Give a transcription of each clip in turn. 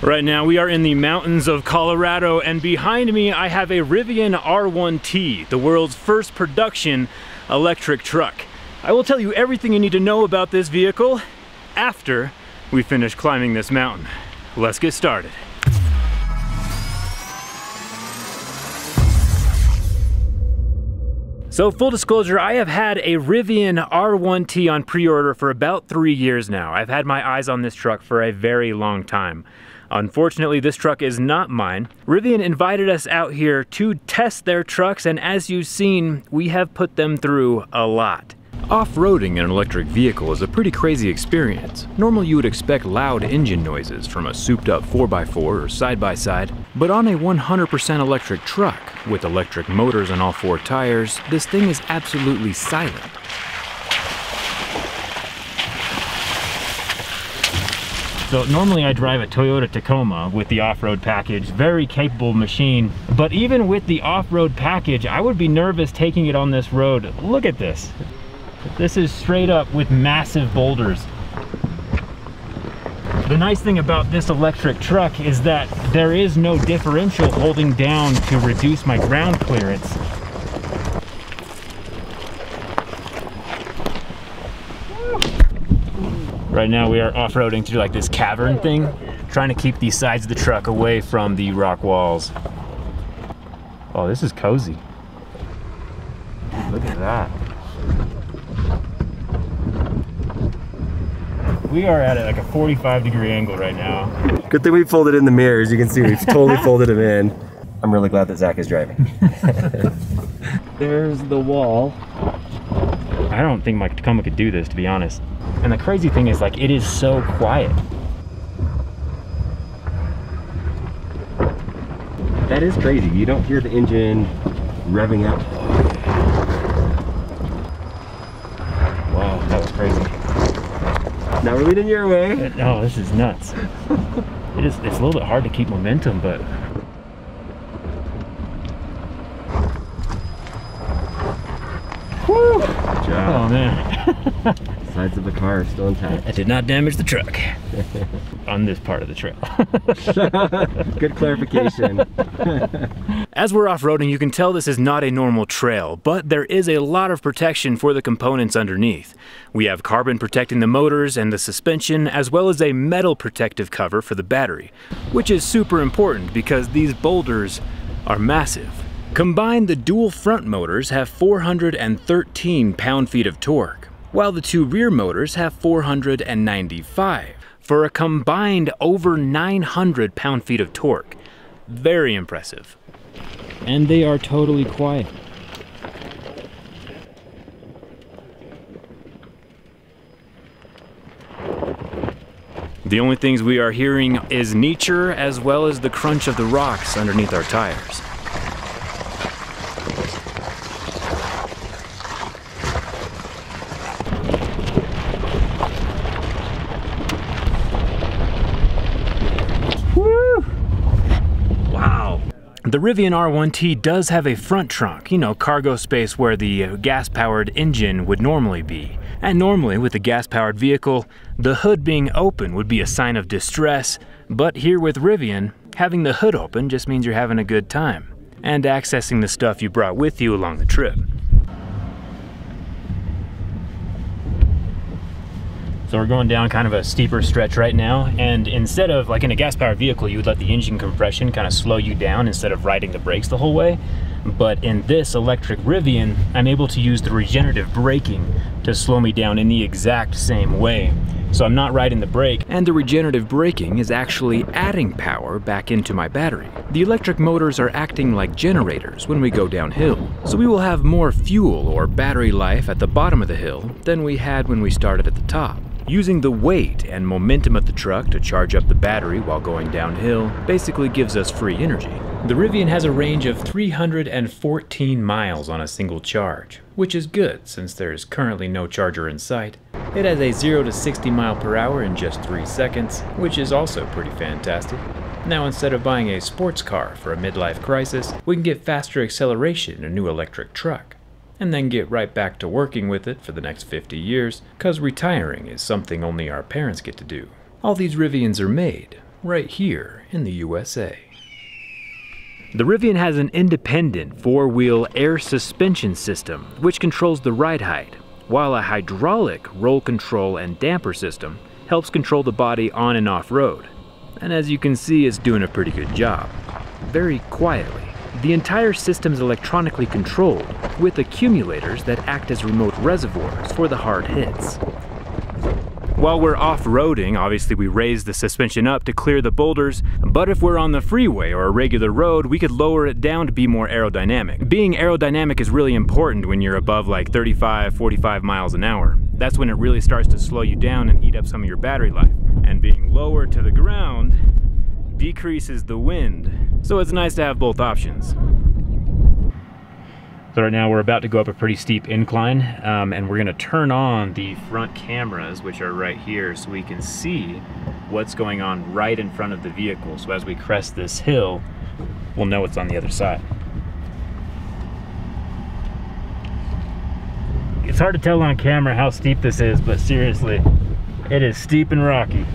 Right now we are in the mountains of Colorado, and behind me I have a Rivian R1T, the world's first production electric truck. I will tell you everything you need to know about this vehicle after we finish climbing this mountain. Let's get started. So full disclosure, I have had a Rivian R1T on pre-order for about 3 years now. I've had my eyes on this truck for a very long time. Unfortunately, this truck is not mine. Rivian invited us out here to test their trucks, and as you've seen, we have put them through a lot. Off-roading an electric vehicle is a pretty crazy experience. Normally you would expect loud engine noises from a souped-up 4x4 or side-by-side, but on a 100% electric truck, with electric motors on all 4 tires, this thing is absolutely silent. So normally I drive a Toyota Tacoma with the off-road package, very capable machine, but even with the off-road package, I would be nervous taking it on this road. Look at this. This is straight up with massive boulders. The nice thing about this electric truck is that there is no differential holding down to reduce my ground clearance. Right now we are off-roading through like this cavern thing, trying to keep the sides of the truck away from the rock walls. Oh, this is cozy. Look at that. We are at like a 45-degree angle right now. Good thing we folded in the mirrors. You can see we've totally folded them in. I'm really glad that Zach is driving. There's the wall. I don't think my Tacoma could do this, to be honest. And the crazy thing is, like, it is so quiet. That is crazy. You don't hear the engine revving up. Wow, that was crazy. Now we're leading your way. Oh, this is nuts. It's a little bit hard to keep momentum, but woo! Good job. Oh man. Sides of the car are still intact. I did not damage the truck on this part of the trail. Good clarification. As we're off-roading, you can tell this is not a normal trail, but there is a lot of protection for the components underneath. We have carbon protecting the motors and the suspension, as well as a metal protective cover for the battery, which is super important because these boulders are massive. Combined, the dual front motors have 413 pound-feet of torque, while the 2 rear motors have 495, for a combined over 900 pound-feet of torque. Very impressive. And they are totally quiet. The only things we are hearing is nature as well as the crunch of the rocks underneath our tires. The Rivian R1T does have a front trunk, you know, cargo space where the gas-powered engine would normally be. And normally, with a gas-powered vehicle, the hood being open would be a sign of distress, but here with Rivian, having the hood open just means you're having a good time and accessing the stuff you brought with you along the trip. So we're going down kind of a steeper stretch right now, and instead of, like in a gas-powered vehicle, you would let the engine compression kind of slow you down instead of riding the brakes the whole way. But in this electric Rivian, I'm able to use the regenerative braking to slow me down in the exact same way. So I'm not riding the brake, and the regenerative braking is actually adding power back into my battery. The electric motors are acting like generators when we go downhill, so we will have more fuel or battery life at the bottom of the hill than we had when we started at the top. Using the weight and momentum of the truck to charge up the battery while going downhill basically gives us free energy. The Rivian has a range of 314 miles on a single charge, which is good since there is currently no charger in sight. It has a 0 to 60 mile per hour in just 3 seconds, which is also pretty fantastic. Now instead of buying a sports car for a midlife crisis, we can get faster acceleration in a new electric truck, and then get right back to working with it for the next 50 years, cause retiring is something only our parents get to do. All these Rivians are made right here in the USA. The Rivian has an independent four-wheel air suspension system which controls the ride height, while a hydraulic roll control and damper system helps control the body on and off road. And as you can see, it's doing a pretty good job. Very quietly. The entire system is electronically controlled with accumulators that act as remote reservoirs for the hard hits. While we're off-roading, obviously we raise the suspension up to clear the boulders, but if we're on the freeway or a regular road, we could lower it down to be more aerodynamic. Being aerodynamic is really important when you're above like 35, 45 miles an hour. That's when it really starts to slow you down and eat up some of your battery life. And being lower to the ground decreases the wind. So it's nice to have both options. So right now we're about to go up a pretty steep incline, and we're gonna turn on the front cameras, which are right here, so we can see what's going on right in front of the vehicle. So as we crest this hill, we'll know what's on the other side. It's hard to tell on camera how steep this is, but seriously, it is steep and rocky.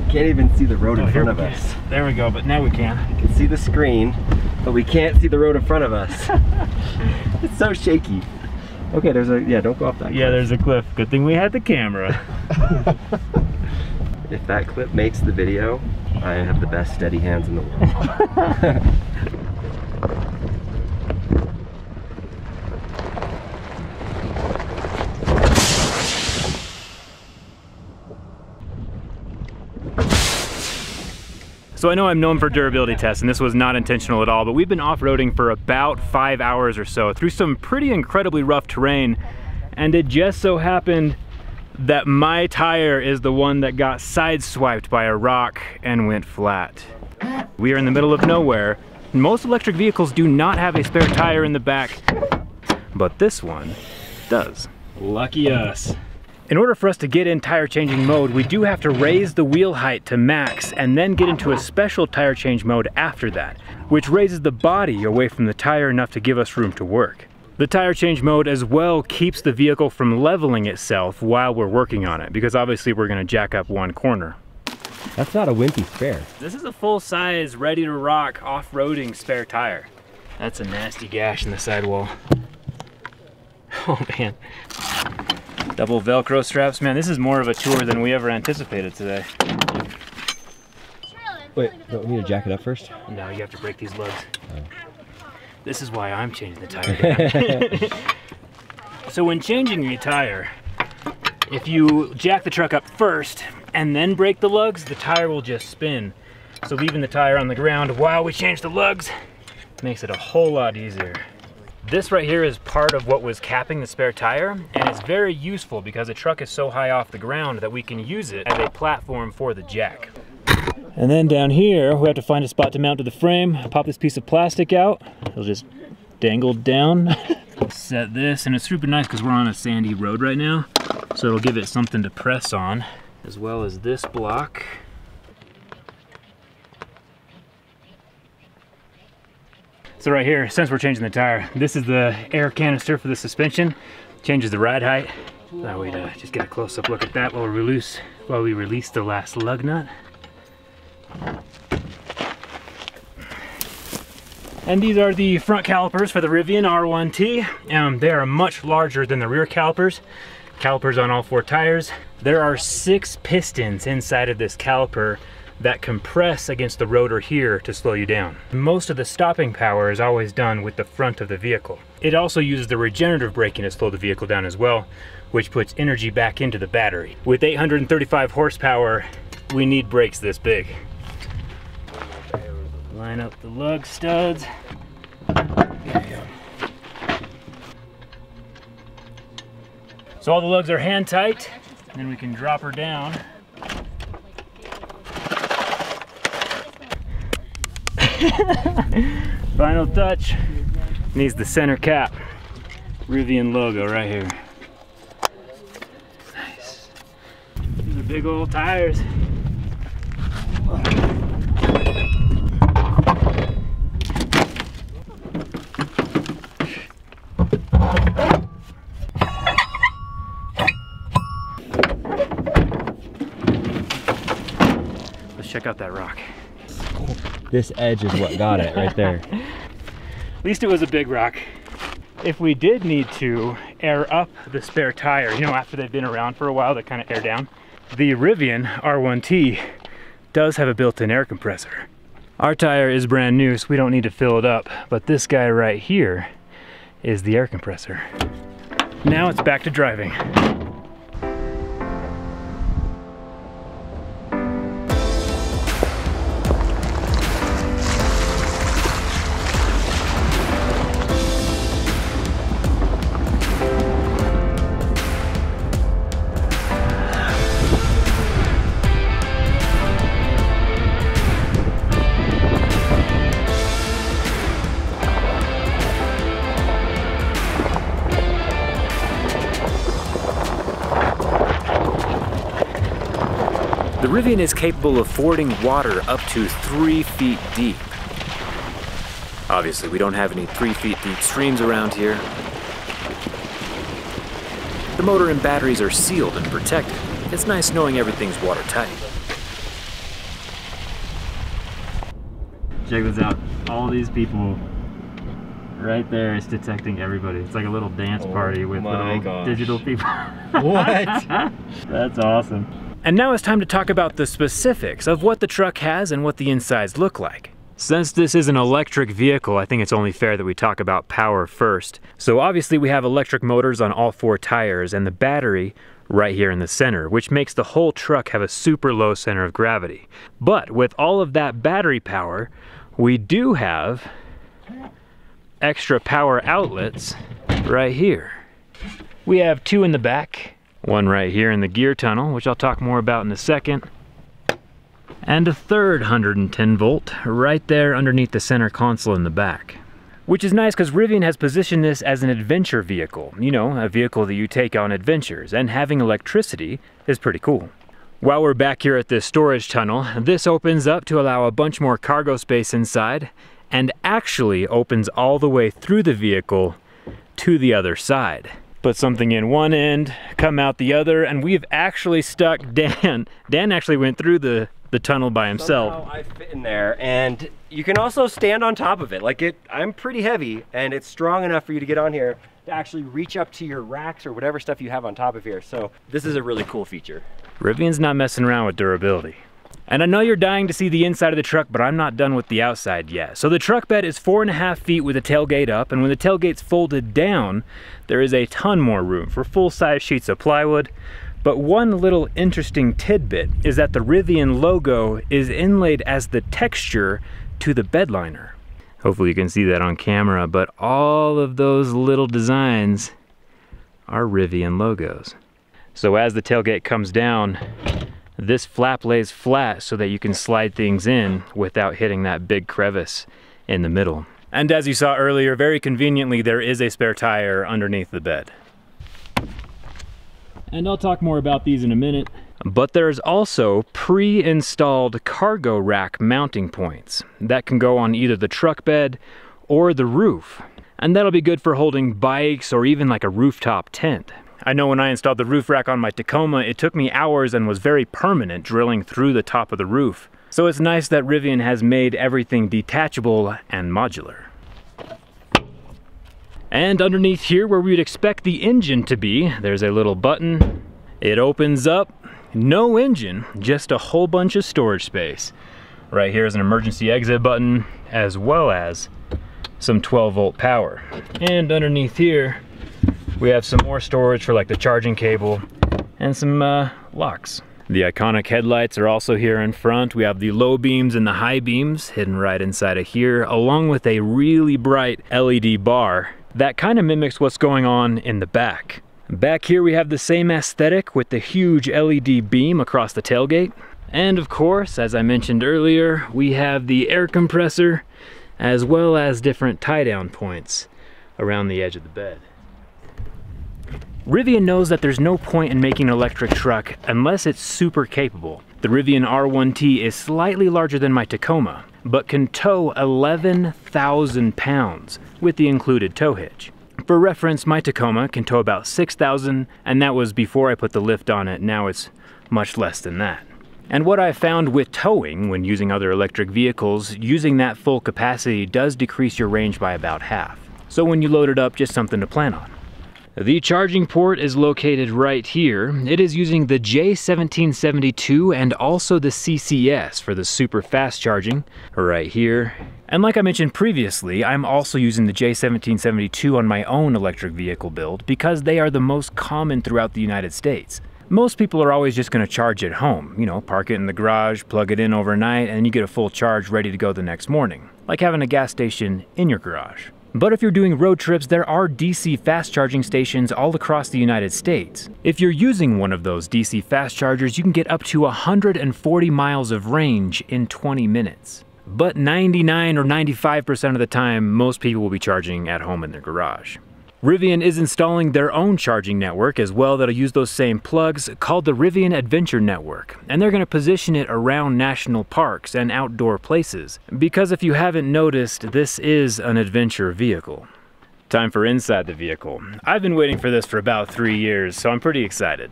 Can't even see the road in front of us. There we go, but now we can. You can see the screen, but we can't see the road in front of us. It's so shaky. Okay, there's a, yeah, don't go off that cliff. Yeah, there's a cliff. Good thing we had the camera. If that clip makes the video, I have the best steady hands in the world. So I know I'm known for durability tests, and this was not intentional at all, but we've been off-roading for about 5 hours or so through some pretty incredibly rough terrain, and it just so happened that my tire is the one that got sideswiped by a rock and went flat. We are in the middle of nowhere. Most electric vehicles do not have a spare tire in the back, but this one does. Lucky us. In order for us to get in tire changing mode, we do have to raise the wheel height to max and then get into a special tire change mode after that, which raises the body away from the tire enough to give us room to work. The tire change mode as well keeps the vehicle from leveling itself while we're working on it, because obviously we're gonna jack up one corner. That's not a wimpy spare. This is a full-size, ready-to-rock, off-roading spare tire. That's a nasty gash in the sidewall. Oh man. Double Velcro straps. Man, this is more of a tour than we ever anticipated today. Wait, don't we need to jack it up first? No, you have to break these lugs. Oh. This is why I'm changing the tire down. So when changing your tire, if you jack the truck up first and then break the lugs, the tire will just spin. So leaving the tire on the ground while we change the lugs makes it a whole lot easier. This right here is part of what was capping the spare tire, and it's very useful because the truck is so high off the ground that we can use it as a platform for the jack. And then down here, we have to find a spot to mount to the frame. Pop this piece of plastic out. It'll just dangle down. Set this, and it's super nice because we're on a sandy road right now, so it'll give it something to press on, as well as this block. So right here, since we're changing the tire, this is the air canister for the suspension. Changes the ride height. Now we'd just get a close-up look at that while we release the last lug nut. And these are the front calipers for the Rivian R1T. They are much larger than the rear calipers. Calipers on all 4 tires. There are 6 pistons inside of this caliper that compress against the rotor here to slow you down. Most of the stopping power is always done with the front of the vehicle. It also uses the regenerative braking to slow the vehicle down as well, which puts energy back into the battery. With 835 horsepower, we need brakes this big. Line up the lug studs. So all the lugs are hand tight, and then we can drop her down. Final touch. Needs the center cap. Rivian logo right here. Nice. These are big old tires. check out that rock. This edge is what got it right there. At least it was a big rock. If we did need to air up the spare tire, you know, after they've been around for a while, they kind of air down. The Rivian R1T does have a built-in air compressor. Our tire is brand new, so we don't need to fill it up, but this guy right here is the air compressor. Now it's back to driving. The Rivian is capable of fording water up to 3 feet deep. Obviously, we don't have any 3 feet deep streams around here. The motor and batteries are sealed and protected. It's nice knowing everything's watertight. Check this out. All these people right there is detecting everybody. It's like a little dance party with little digital people. What? That's awesome. And now it's time to talk about the specifics of what the truck has and what the insides look like. Since this is an electric vehicle, I think it's only fair that we talk about power first. So obviously we have electric motors on all 4 tires and the battery right here in the center, which makes the whole truck have a super low center of gravity. But with all of that battery power, we do have extra power outlets right here. We have 2 in the back. One right here in the gear tunnel, which I'll talk more about in a second. And a third 110 volt right there underneath the center console in the back. Which is nice because Rivian has positioned this as an adventure vehicle. You know, a vehicle that you take on adventures, and having electricity is pretty cool. While we're back here at this storage tunnel, this opens up to allow a bunch more cargo space inside, and actually opens all the way through the vehicle to the other side. Put something in one end, come out the other, and we've actually stuck Dan. Dan actually went through the tunnel by himself. Somehow I fit in there, and you can also stand on top of it. Like I'm pretty heavy, and it's strong enough for you to get on here to actually reach up to your racks or whatever stuff you have on top of here. So this is a really cool feature. Rivian's not messing around with durability. And I know you're dying to see the inside of the truck, but I'm not done with the outside yet. So the truck bed is 4.5 feet with the tailgate up, and when the tailgate's folded down, there is a ton more room for full-size sheets of plywood. But one little interesting tidbit is that the Rivian logo is inlaid as the texture to the bed liner. Hopefully you can see that on camera, but all of those little designs are Rivian logos. So as the tailgate comes down, this flap lays flat so that you can slide things in without hitting that big crevice in the middle. And as you saw earlier, very conveniently, there is a spare tire underneath the bed. And I'll talk more about these in a minute. But there's also pre-installed cargo rack mounting points that can go on either the truck bed or the roof. And that'll be good for holding bikes or even like a rooftop tent. I know when I installed the roof rack on my Tacoma, it took me hours and was very permanent drilling through the top of the roof. So it's nice that Rivian has made everything detachable and modular. And underneath here, where we'd expect the engine to be, there's a little button. It opens up, no engine, just a whole bunch of storage space. Right here is an emergency exit button, as well as some 12-volt power. And underneath here, we have some more storage for like the charging cable and some locks. The iconic headlights are also here in front. We have the low beams and the high beams hidden right inside of here, along with a really bright LED bar that kind of mimics what's going on in the back. Back here we have the same aesthetic with the huge LED beam across the tailgate. And of course, as I mentioned earlier, we have the air compressor as well as different tie-down points around the edge of the bed. Rivian knows that there's no point in making an electric truck unless it's super capable. The Rivian R1T is slightly larger than my Tacoma, but can tow 11,000 pounds with the included tow hitch. For reference, my Tacoma can tow about 6,000, and that was before I put the lift on it. Now it's much less than that. And what I found with towing when using other electric vehicles, using that full capacity does decrease your range by about half. So when you load it up, just something to plan on. The charging port is located right here. It is using the J1772 and also the CCS for the super fast charging right here. And like I mentioned previously, I'm also using the J1772 on my own electric vehicle build because they are the most common throughout the United States. Most people are always just going to charge at home, you know, park it in the garage, plug it in overnight, and you get a full charge ready to go the next morning, like having a gas station in your garage. But if you're doing road trips, there are DC fast charging stations all across the United States. If you're using one of those DC fast chargers, you can get up to 140 miles of range in 20 minutes. But 99 or 95% of the time, most people will be charging at home in their garage. Rivian is installing their own charging network as well that'll use those same plugs, called the Rivian Adventure Network. And they're going to position it around national parks and outdoor places. Because if you haven't noticed, this is an adventure vehicle. Time for inside the vehicle. I've been waiting for this for about 3 years, so I'm pretty excited.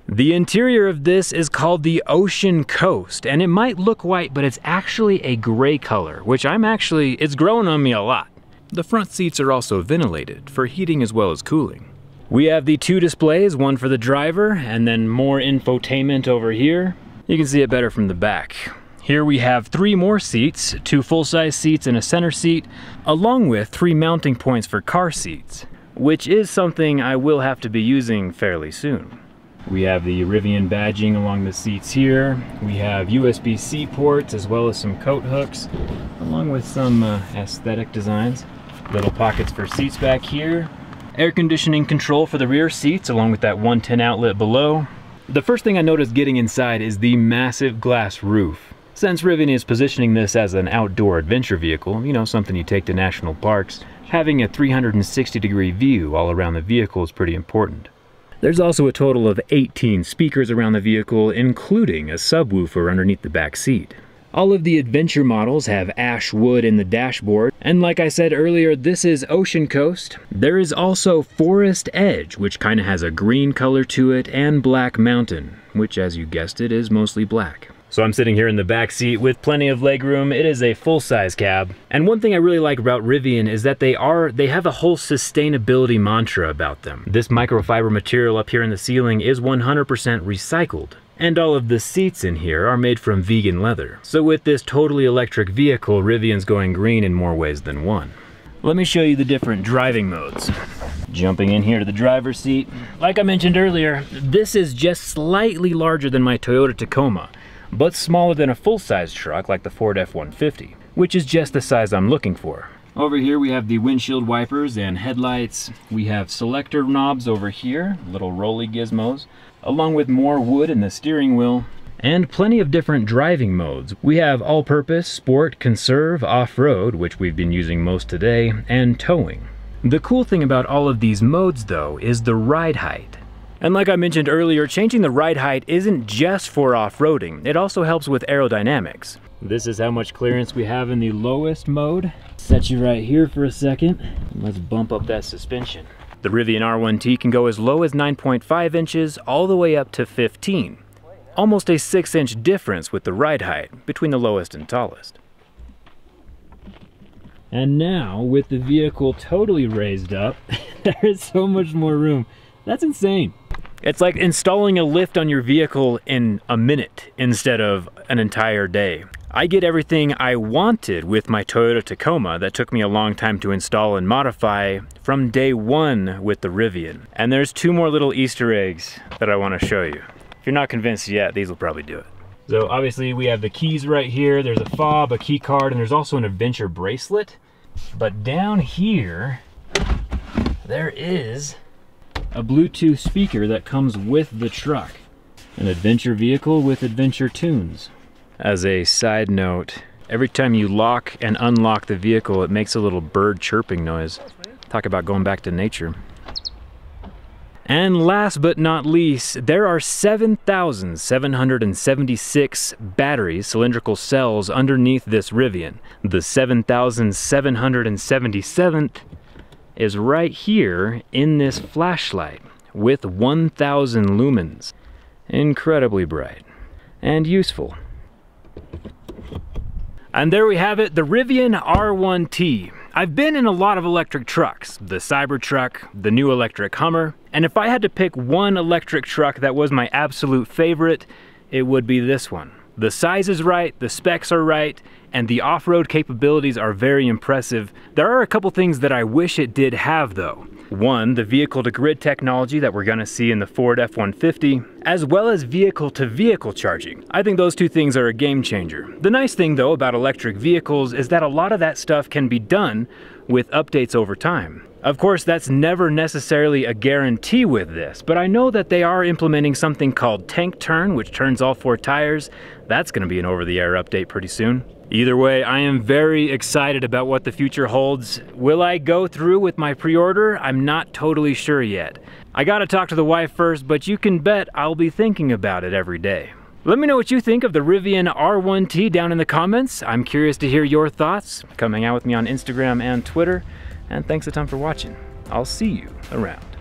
The interior of this is called the Ocean Coast, and it might look white, but it's actually a gray color, which it's growing on me a lot. The front seats are also ventilated for heating as well as cooling. We have the 2 displays, one for the driver and then more infotainment over here. You can see it better from the back. Here we have 3 more seats, 2 full-size seats and a center seat, along with 3 mounting points for car seats, which is something I will have to be using fairly soon. We have the Rivian badging along the seats here. We have USB-C ports as well as some coat hooks, along with some aesthetic designs. Little pockets for seats back here. Air conditioning control for the rear seats, along with that 110 outlet below. The first thing I noticed getting inside is the massive glass roof. Since Rivian is positioning this as an outdoor adventure vehicle, you know, something you take to national parks, having a 360-degree view all around the vehicle is pretty important. There's also a total of 18 speakers around the vehicle, including a subwoofer underneath the back seat. All of the adventure models have ash wood in the dashboard, and like I said earlier, this is Ocean Coast. There is also Forest Edge, which kind of has a green color to it, and Black Mountain, which, as you guessed it, is mostly black. So I'm sitting here in the back seat with plenty of legroom. It is a full-size cab. And one thing I really like about Rivian is that they have a whole sustainability mantra about them. This microfiber material up here in the ceiling is 100% recycled. And all of the seats in here are made from vegan leather. So with this totally electric vehicle, Rivian's going green in more ways than one. Let me show you the different driving modes. Jumping in here to the driver's seat. Like I mentioned earlier, this is just slightly larger than my Toyota Tacoma, but smaller than a full-size truck like the Ford F-150, which is just the size I'm looking for. Over here we have the windshield wipers and headlights. We have selector knobs over here, little rolly gizmos, along with more wood in the steering wheel, and plenty of different driving modes. We have all-purpose, sport, conserve, off-road, which we've been using most today, and towing. The cool thing about all of these modes, though, is the ride height. And like I mentioned earlier, changing the ride height isn't just for off-roading, it also helps with aerodynamics. This is how much clearance we have in the lowest mode. Set you right here for a second. Let's bump up that suspension. The Rivian R1T can go as low as 9.5 inches all the way up to 15. Almost a 6-inch difference with the ride height between the lowest and tallest. And now, with the vehicle totally raised up, there is so much more room. That's insane. It's like installing a lift on your vehicle in a minute instead of an entire day. I get everything I wanted with my Toyota Tacoma that took me a long time to install and modify from day one with the Rivian. And there's 2 more little Easter eggs that I want to show you. If you're not convinced yet, these will probably do it. So obviously we have the keys right here. There's a fob, a key card, and there's also an adventure bracelet. But down here, there is a Bluetooth speaker that comes with the truck. An adventure vehicle with adventure tunes. As a side note, every time you lock and unlock the vehicle, it makes a little bird chirping noise. Talk about going back to nature. And last but not least, there are 7,776 batteries, cylindrical cells underneath this Rivian. The 7,777th is right here in this flashlight with 1,000 lumens. Incredibly bright. and useful. And there we have it, the Rivian R1T. I've been in a lot of electric trucks, the Cybertruck, the new electric Hummer, and if I had to pick one electric truck that was my absolute favorite, it would be this one. The size is right, the specs are right, and the off-road capabilities are very impressive. There are a couple things that I wish it did have though. One, the vehicle-to-grid technology that we're gonna see in the Ford F-150, as well as vehicle-to-vehicle charging. I think those two things are a game changer. The nice thing though about electric vehicles is that a lot of that stuff can be done with updates over time. Of course, that's never necessarily a guarantee with this, but I know that they are implementing something called Tank Turn, which turns all 4 tires. That's gonna be an over-the-air update pretty soon. Either way, I am very excited about what the future holds. Will I go through with my pre-order? I'm not totally sure yet. I gotta talk to the wife first, but you can bet I'll be thinking about it every day. Let me know what you think of the Rivian R1T down in the comments. I'm curious to hear your thoughts. Come hang out with me on Instagram and Twitter. And thanks a ton for watching. I'll see you around.